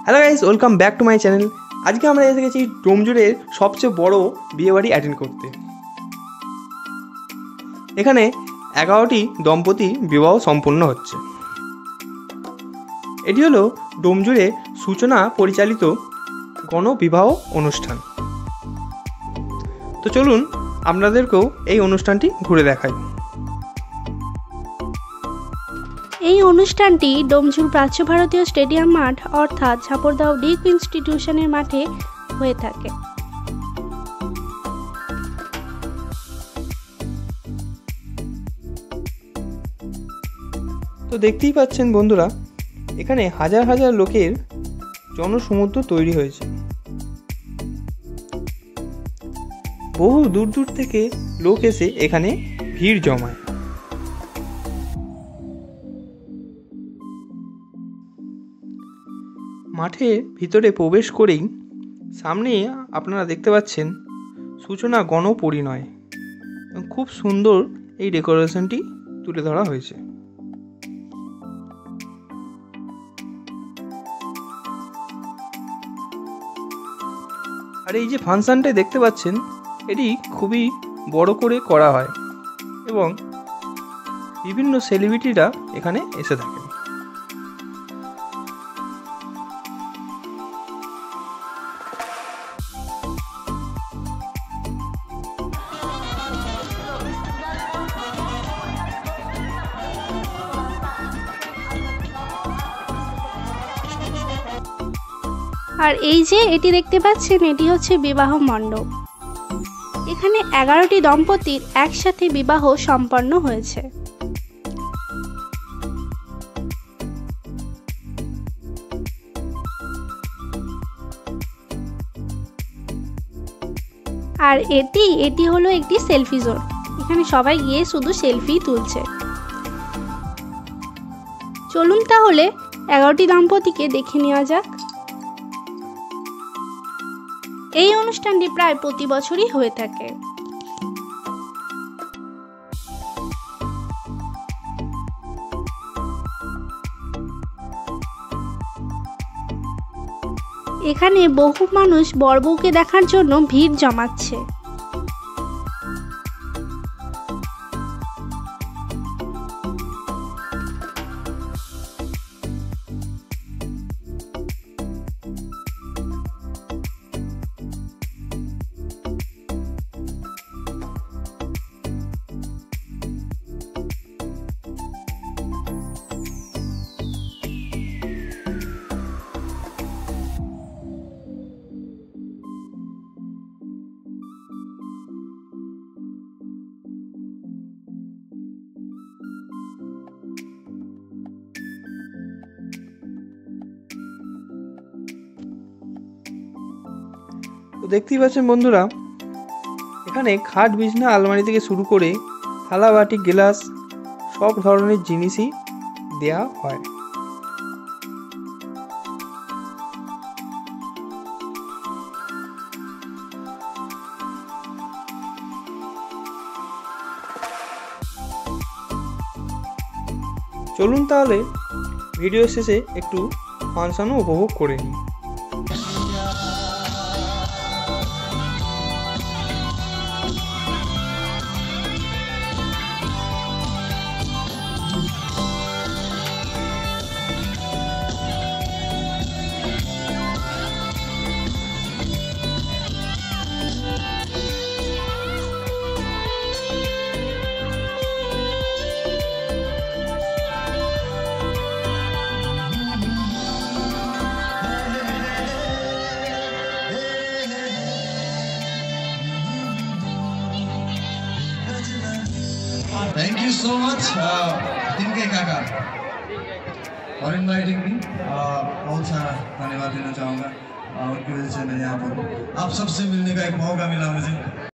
Hello guys, welcome back to my channel. আজকে আমরা এসে গেছি ডোমজুড়ের সবচেয়ে বড় বিয়েবাড়ি অ্যাটেন্ড করতে। এখানে 11টি দম্পতি বিবাহ সম্পন্ন হচ্ছে। এটি হলো ডোমজুড়ে সূচনা পরিচালিত গণবিবাহ অনুষ্ঠান। তো চলুন আপনাদেরকেও এই অনুষ্ঠানটি ঘুরে দেখাই। এই অনুষ্ঠানটি ডোমজুড় প্রাচ্য ভারতীয় স্টেডিয়াম মাঠ অর্থাৎ ঝাপড়দাও ডিক ইনস্টিটিউশনের মাঠে হয়ে থাকে। তো দেখতেই পাচ্ছেন বন্ধুরা, এখানে হাজার হাজার লোকের জনসমুদ্র তৈরি হয়েছে। বহু দূর দূর থেকে লোক এসে এখানে ভিড় জমায়। মাঠের ভিতরে প্রবেশ করেই সামনে আপনারা দেখতে পাচ্ছেন সূচনা গণপরিণয়। খুব সুন্দর এই ডেকোরেশনটি তুলে ধরা হয়েছে। আর এই যে ফাংশনটা দেখতে পাচ্ছেন, এটি খুবই বড় করে করা হয় এবং বিভিন্ন সেলিব্রিটিরা এখানে এসে থাকেন। আর এই যে এটি দেখতে পাচ্ছেন, এটি হচ্ছে বিবাহ মণ্ডপ। এখানে 11টি দম্পতির একসাথে বিবাহ সম্পন্ন হয়েছে। আর এটি হলো একটি সেলফি জোন। এখানে সবাই গিয়ে শুধু সেলফি তুলছে। চলুন তাহলে 11টি দম্পতিকে দেখে নেওয়া যাক। এই অনুষ্ঠানটি প্রায় প্রতি বছরই হয়ে থাকে। এখানে বহু মানুষ বরবউকে দেখার জন্য ভিড় জমাচ্ছে। তো দেখতেই পাচ্ছেন বন্ধুরা, এখানে খাট বিছনা আলমারি থেকে শুরু করে থালা বাটি গ্লাস সব ধরনের জিনিসই দেয়া হয়। চলুন তাহলে ভিডিও শেষে একটু ফাংশনও উপভোগ করে নিই। Thank you so much, Dinke Kaka, for inviting me. बहुत सारा धन्यवाद देना चाहूँगा उनकी वजह से मैं यहाँ पर आप सबसे मिलने का एक मौका मिला मुझे।